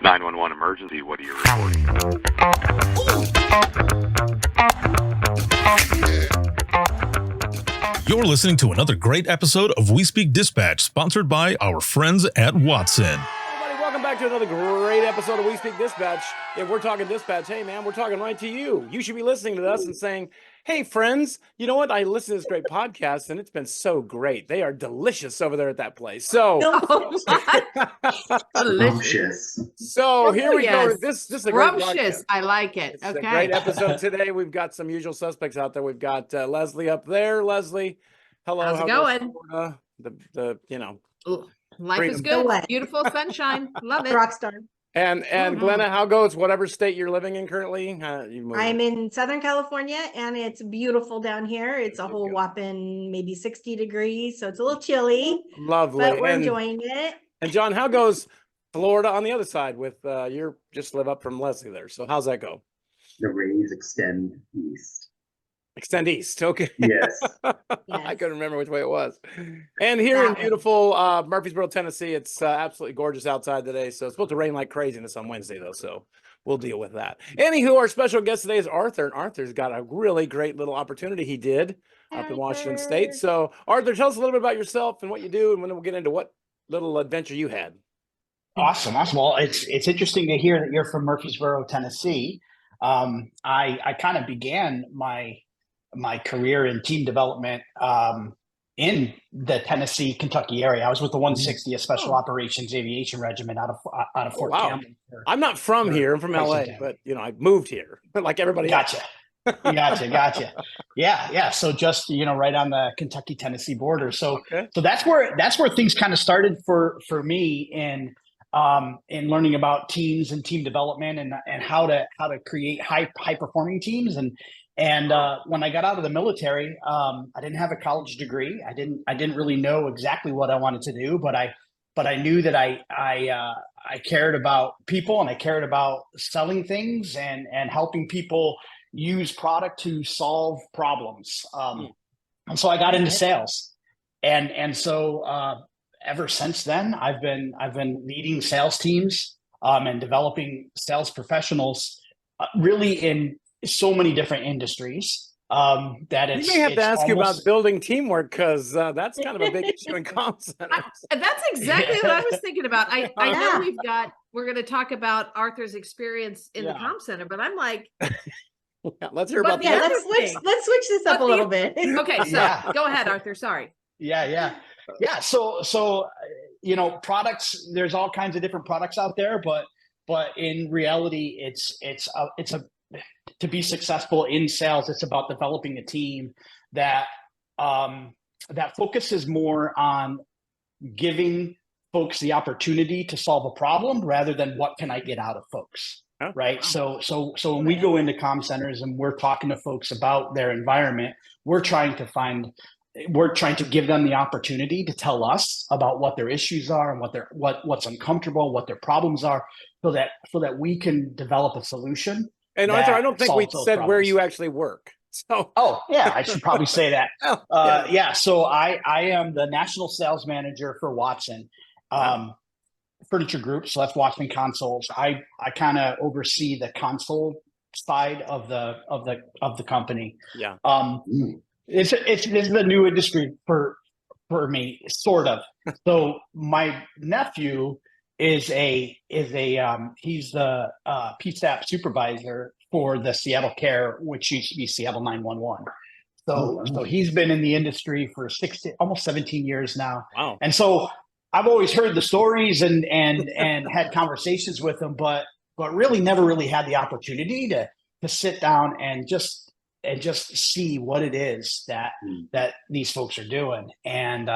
911 emergency, what are you reporting? You're listening to another great episode of We Speak Dispatch, sponsored by our friends at Watson. Everybody, welcome back to another great episode of We Speak Dispatch. If we're talking dispatch, hey man, we're talking right to you. You should be listening to us and saying, hey friends, you know what? I listened to this great podcast and it's been so great. They are delicious over there at that place. So, Delicious. so here we go. Yes. This is a great broadcast. I like it. It's a Okay. great episode today. We've got some usual suspects out there. We've got Leslie up there. Leslie, hello. How's it How going? goes Florida? The Ooh, life Freedom. is Go good. away. Beautiful sunshine. Love it. Rockstar. and Mhm. Glenna, how goes whatever state you're living in currently? You moved. I'm in Southern California and it's beautiful down here. It's a There you whole go. whopping maybe 60 degrees. So it's a little chilly, Lovely. but we're and, enjoying it. and John, how goes Florida on the other side with you're just live up from Leslie there. So how's that go? The rays extend east. Extend east. Okay. Yes. I Yes. couldn't remember which way it was. And here in That way. beautiful Murfreesboro, Tennessee, it's absolutely gorgeous outside today. So it's supposed to rain like craziness on Wednesday, though. So we'll deal with that. Anywho, our special guest today is Arthur. And Arthur's got a really great little opportunity he did up in Washington State. Arthur. So, Arthur, tell us a little bit about yourself and what you do. And then we'll get into what little adventure you had. Awesome. Well, it's interesting to hear that you're from Murfreesboro, Tennessee. I kind of began my career in team development in the Tennessee, Kentucky area. I was with the 160th Special Operations Aviation Regiment out of Fort wow. Campbell. I'm not from Sure. here. I'm from Quite some LA, time. but I moved here, but like everybody else. Gotcha. Yeah. So just right on the Kentucky-Tennessee border. So Okay. so that's where things kind of started for me in learning about teams and team development and how to create high performing teams and when I got out of the military, I didn't have a college degree. I didn't really know exactly what I wanted to do, but I knew that I cared about people and I cared about selling things and helping people use product to solve problems. And so I got into sales, and so ever since then I've been leading sales teams and developing sales professionals, really in so many different industries. That We it's may have to ask you about almost- building teamwork because that's kind of a big issue in comm centers. That's exactly what I was thinking about. I know Yeah. we're going to talk about Arthur's experience in the Yeah. comm center, but I'm like, Yeah, let's hear But about the that. other Let's switch this up But a the- little bit. okay, so Yeah. go ahead, Arthur. Sorry. Yeah. So products. There's all kinds of different products out there, but in reality, it's to be successful in sales. It's about developing a team that focuses more on giving folks the opportunity to solve a problem rather than what can I get out of folks. Oh, Right. So when we go into comm centers and we're talking to folks about their environment, we're trying to give them the opportunity to tell us about what their issues are and what's uncomfortable, what their problems are, so that we can develop a solution. And Arthur, I that don't think we solves those said where problems. you actually work. So, Oh, yeah, I should probably say that. yeah. Yeah, so I am the national sales manager for Watson Furniture Group. So that's Watson Consoles. I kind of oversee the console side of the company. Yeah. This is a new industry for me, sort of. So my nephew is he's the PSAP supervisor for the Seattle Care, which used to be Seattle 911. So he's been in the industry for almost 17 years now. Wow. And so I've always heard the stories and had conversations with him, but really never really had the opportunity to sit down and just see what it is that these folks are doing. And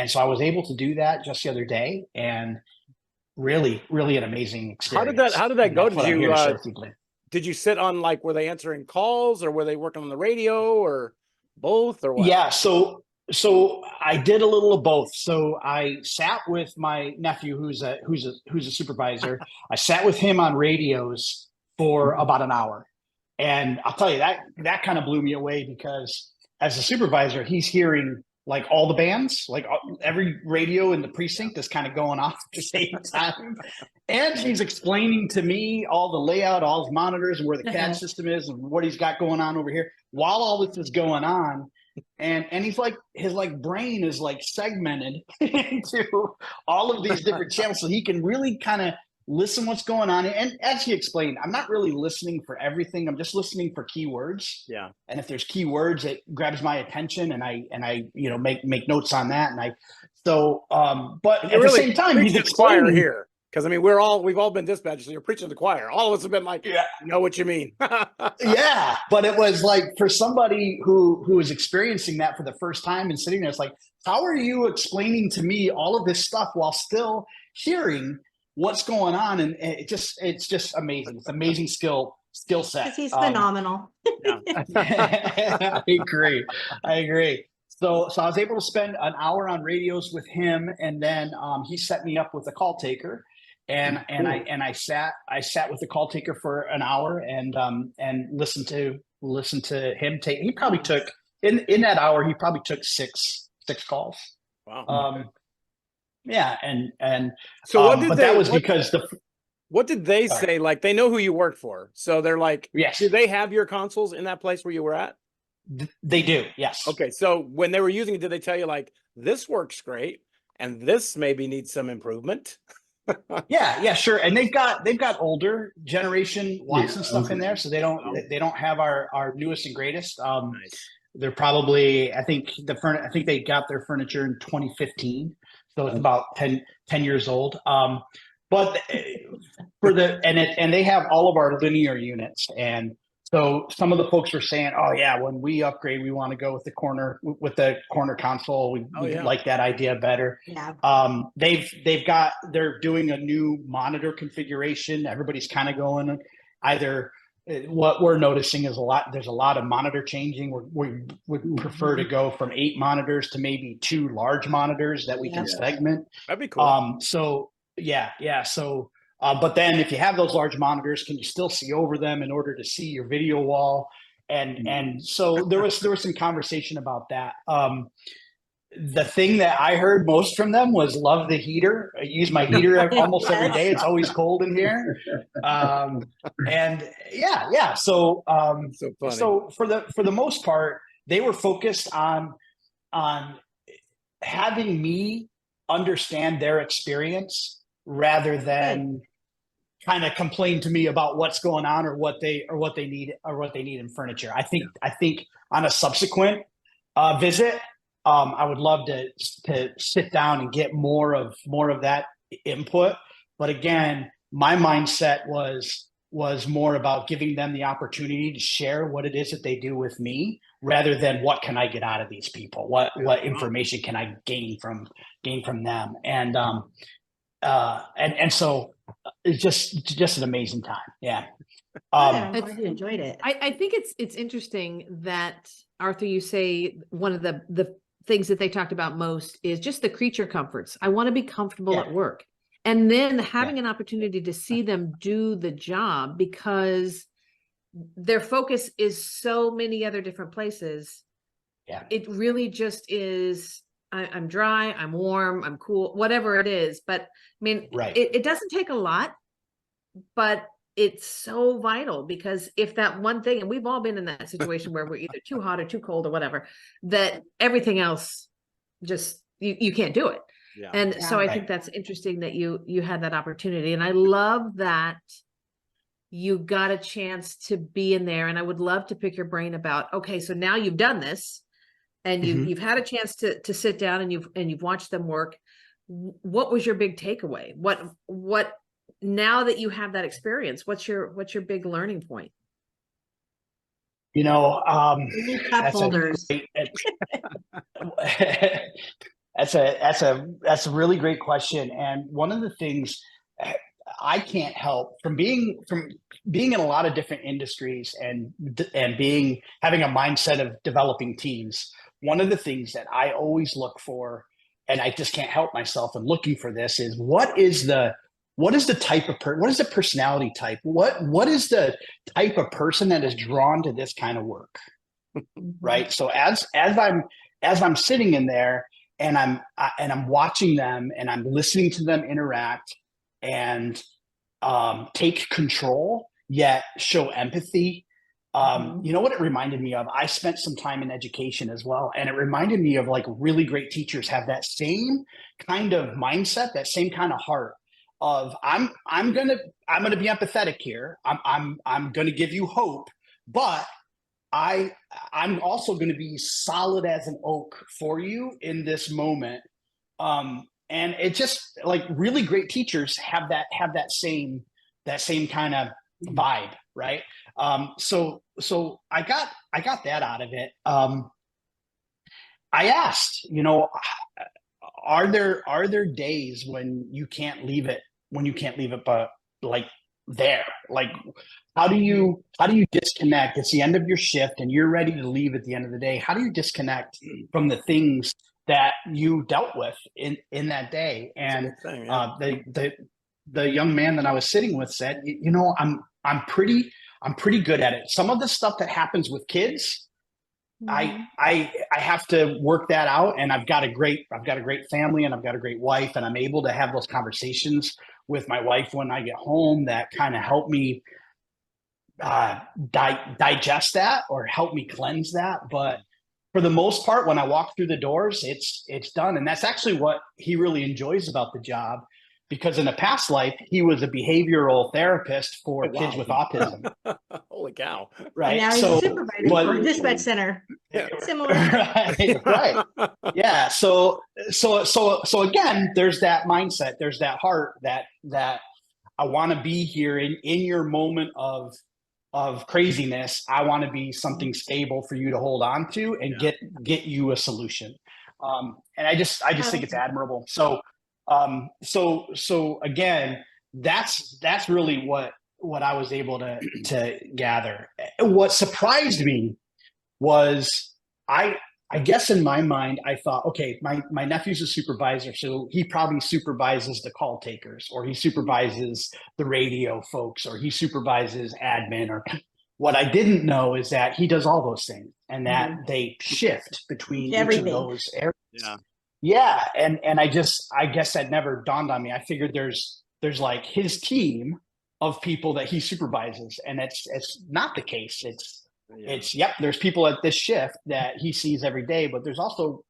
so I was able to do that just the other day, and really an amazing experience. How did that go? That's what I'm here to share with you today. Did you sit on were they answering calls or were they working on the radio or both or what? Yeah, so I did a little of both. So I sat with my nephew, who's a supervisor. I sat with him on radios for about an hour, and I'll tell you that kind of blew me away because as a supervisor, he's hearing like all the bands, like every radio in the precinct is kind of going off at the same time. And he's explaining to me all the layout, all his monitors, and where the CAD system is, and what he's got going on over here while all this is going on. And he's like, his like brain is like segmented into all of these different channels, so he can really kind of listen what's going on. And as he explained, I'm not really listening for everything. I'm just listening for keywords. Yeah. And if there's keywords, it grabs my attention, and I make notes on that. And but at the same time, he's explaining here. Because I mean, we've all been dispatched, so you're preaching to the choir. All of us have been like, yeah, I know what you mean. Yeah, but it was like for somebody who was experiencing that for the first time and sitting there, it's like, how are you explaining to me all of this stuff while still hearing what's going on? And it's just amazing. It's amazing skill set. He's phenomenal. I agree. So I was able to spend an hour on radios with him, and then he set me up with a call taker. And I sat with the call taker for an hour and listened to him take. He probably took in that hour. He probably took six calls. Wow. Yeah, and so what did but they, that was because what did they say? Like, they know who you work for, so they're like, yes. Do they have your consoles in that place where you were at? They do. Yes. Okay, so when they were using it, did they tell you like, this works great and this maybe needs some improvement? Yeah, sure. And they've got older generation Watson stuff in there, so they don't have our newest and greatest. Nice. They're probably, I think they got their furniture in 2015, so it's about 10 years old. But and they have all of our linear units, and so some of the folks were saying, "Oh yeah, when we upgrade, we want to go with the corner console. We like that idea better." Yeah. They're doing a new monitor configuration. Everybody's kind of going either. What we're noticing is there's a lot of monitor changing. We would prefer to go from 8 monitors to maybe 2 large monitors that we can segment. That'd be cool. So but then if you have those large monitors, can you still see over them in order to see your video wall? And so there was some conversation about that. The thing that I heard most from them was love the heater. I use my heater almost every day. It's always cold in here. So funny. So for the most part, they were focused on having me understand their experience rather than kind of complain to me about what's going on or what they need in furniture. I think on a subsequent visit, I would love to sit down and get more of that input. But again, my mindset was more about giving them the opportunity to share what it is that they do with me, rather than what can I get out of these people, what information can I gain from them, and so it's just an amazing time. Yeah. I really enjoyed it. I think it's interesting that, Arthur, you say one of the things that they talked about most is just the creature comforts. I want to be comfortable at work. And then having an opportunity to see them do the job, because their focus is so many other different places. Yeah. It really just is, I'm dry, I'm warm, I'm cool, whatever it is. But I mean, it doesn't take a lot, but it's so vital, because if that one thing, and we've all been in that situation where we're either too hot or too cold or whatever, that everything else just, you can't do it. Yeah. And so I think that's interesting that you had that opportunity. And I love that you got a chance to be in there. And I would love to pick your brain about, okay, so now you've done this and you've had a chance to sit down and you've watched them work. What was your big takeaway? What now that you have that experience, what's your big learning point? Cup holders. That's a really great question. And one of the things I can't help from being in a lot of different industries and having a mindset of developing teams. One of the things that I always look for, and I just can't help myself in looking for this, is what is the type of what is the personality type? What is the type of person that is drawn to this kind of work? Right. So as as I'm sitting in there and I'm watching them and I'm listening to them interact and take control, yet show empathy. You know what it reminded me of? I spent some time in education as well, and it reminded me of like really great teachers have that same kind of mindset, that same kind of heart of I'm gonna be empathetic here. I'm gonna give you hope, but I'm also going to be solid as an oak for you in this moment. And it just like really great teachers have that same kind of vibe, right? So I got that out of it. I asked, you know, are there days when you can't leave it but like there, like how do you disconnect? It's the end of your shift and you're ready to leave at the end of the day. How do you disconnect from the things that you dealt with in that day? And thing, yeah. The young man that I was sitting with said, you know, I'm pretty good at it. Some of the stuff that happens with kids, I have to work that out, and I've got a great family and I've got a great wife, and I'm able to have those conversations with my wife when I get home that kind of help me digest that or help me cleanse that. But for the most part, when I walk through the doors, it's done. And that's actually what he really enjoys about the job, because in a past life, he was a behavioral therapist for kids with autism. Holy cow. Right. And now he's a supervisor for a dispatch center. Yeah. Similar. right. Yeah. So again, there's that mindset, there's that heart that I want to be here in your moment of craziness. I want to be something stable for you to hold on to and get you a solution. And I just think it's admirable. So again, that's really what I was able to gather. What surprised me was I guess in my mind, I thought, okay, my nephew's a supervisor, so he probably supervises the call takers, or he supervises the radio folks, or he supervises admin. Or what I didn't know is that he does all those things, and that they shift between each of those areas. Yeah. Yeah, and I guess that never dawned on me. I figured there's like his team of people that he supervises, and it's not the case. It's there's people at this shift that he sees every day, but there's also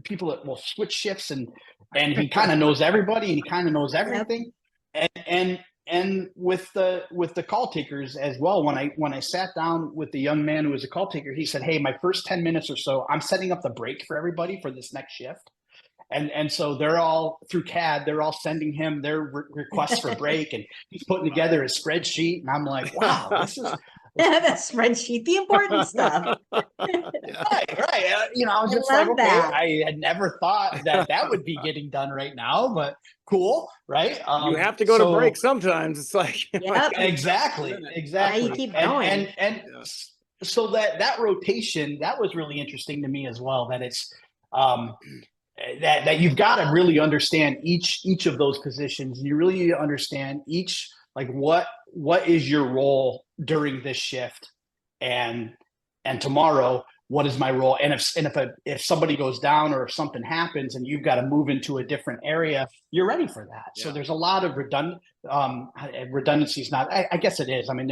people that will switch shifts, and he kind of knows everybody, and he kind of knows everything. And with the call takers as well, when I sat down with the young man who was a call taker, he said, hey, my first 10 minutes or so, I'm setting up the break for everybody for this next shift. And so they're all through CAD, they're all sending him their requests for break, and he's putting together a spreadsheet. And I'm like, wow, this is that spreadsheet, the important stuff. Right. You know, I was just like, okay, I had never thought that would be getting done right now, but cool, right? You have to go to break sometimes. It's like, exactly. Now you keep going. And so that rotation, that was really interesting to me as well. That it's that you've got to really understand each of those positions. You really need to understand each, like what is your role during this shift, and tomorrow what is my role, and if somebody goes down or if something happens and you've got to move into a different area, you're ready for that. So there's a lot of redundancies. Not, I guess it is. I mean,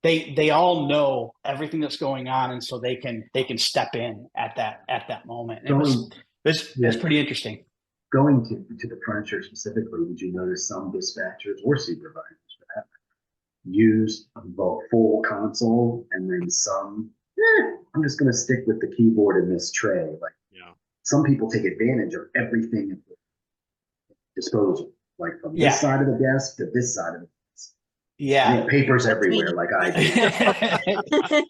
they all know everything that's going on, and so they can step in at that moment. It's pretty interesting. Going to the furniture specifically, did you notice some dispatchers or supervisors use the full console, and then some, I'm just going to stick with the keyboard in this tray. Like, some people take advantage of everything at the disposal, like from this side of the desk to this side of the desk. Yeah, papers everywhere, like I do.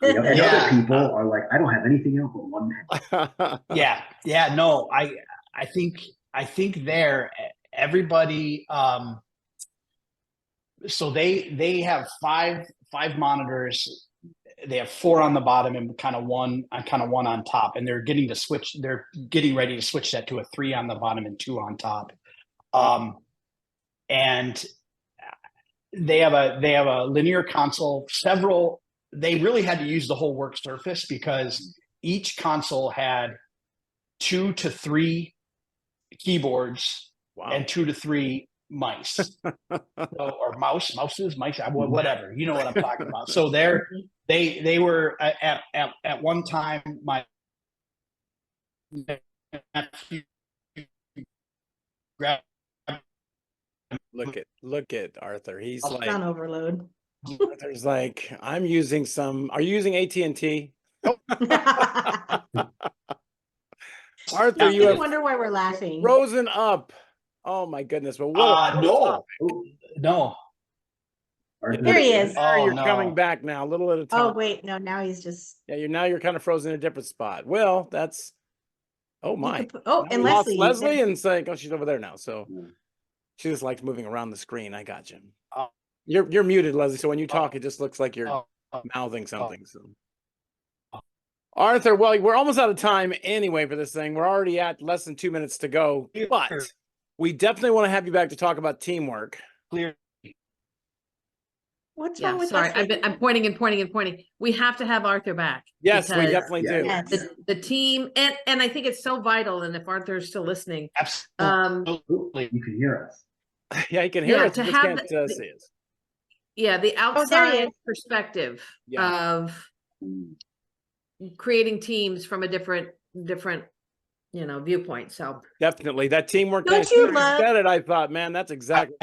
And other people are like, I don't have anything else but one pen. No, I think there everybody. So they have five monitors. They have 4 on the bottom and kind of one on top, and they're getting ready to switch that to a 3 on the bottom and 2 on top. And they have a linear console. They really had to use the whole work surface because each console had 2 to 3 keyboards Wow. and 2 to 3 mice. Or mouses, mice, whatever. You know what I'm talking about. So they were at one time my nephew grabbed Look at Arthur. He's Oh, like, On overload. Arthur's like, I'm using some. Are you using AT&T? Arthur, I you have wonder why we're laughing. frozen up. Oh my goodness! But what? no. Here he is. There, Oh, you're no. coming back now, a little at a time. Oh wait, no, now he's just. Yeah, you're kind of frozen in a different spot. Well, that's. Oh my! Oh, Now and we lost Leslie. Leslie, and saying, oh, she's over there now. So Yeah. she just likes moving around the screen. I got you. Oh. You're muted, Leslie. So when you talk, it just looks like you're Oh, mouthing something. So. Arthur, well, we're almost out of time anyway for this thing. We're already at less than 2 minutes to go, but we definitely want to have you back to talk about teamwork. clear. What's Yeah, wrong with sorry. Leslie? I'm pointing and pointing and pointing. We have to have Arthur back. Yes, we because definitely do. Yes. the team and I think it's so vital. And if Arthur's still listening, Absolutely. You can hear us. Yeah, he can hear Yeah, us. to He just have can't the- see us. yeah, the there he outside is. perspective Yeah. of Mm. creating teams from a different viewpoint. So Definitely. That teamwork Don't thing. you As soon as love- said it, I thought, man, that's exactly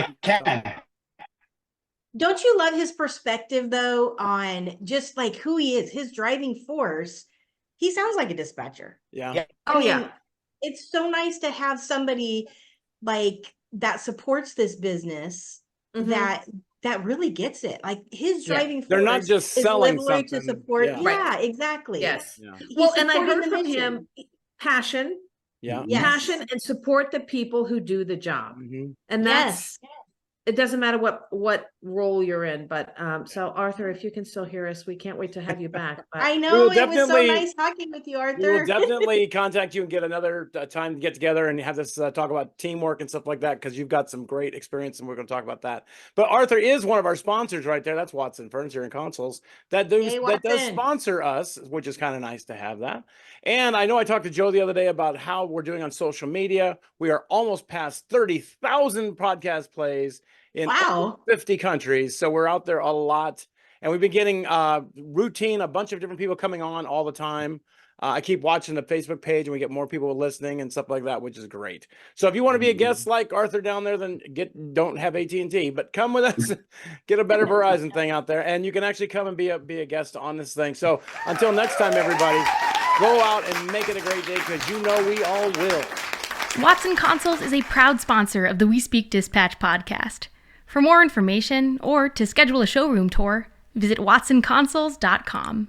Don't you love his perspective though on just like who he is, his driving force? He sounds like a dispatcher. yeah. Yeah. Oh, I mean, yeah. It's so nice to have somebody like that supports this business Mhm. that really gets it. Like his Yeah. driving force They're not just is selling literally to something. support. Yeah. Yeah, Right. exactly. Yes. Yeah. He's Well, and I supporting heard the from mission. him passion, Yeah. Yes. passion, and support the people who do the job. Mhm. And that's Yes. it doesn't matter what role you're in, but so Arthur, if you can still hear us, we can't wait to have you back. But I We know will it was so definitely- nice talking with you, We will Arthur. definitely contact you and get another time to get together and have this talk about teamwork and stuff like that, because you've got some great experience and we're going to talk about that. But Arthur is one of our sponsors right there. That's Watson Furniture and Consoles. That does Watson. sponsor us, which is kind of nice to have that. And I know I talked to Joe the other day about how we're doing on social media. We are almost past 30,000 podcast plays in Wow. 50 countries. So we're out there a lot. And we've been getting routine, a bunch of different people coming on all the time. I keep watching the Facebook page and we get more people listening and stuff like that, which is great. So if you want to be a guest like Arthur down there, then don't have AT&T, but come with us, get a better Verizon thing out there. And you can actually come and be a guest on this thing. So until next time, everybody, go out and make it a great day, because you know we all will. Watson Consoles is a proud sponsor of the We Speak Dispatch podcast. For more information or to schedule a showroom tour, visit watsonconsoles.com.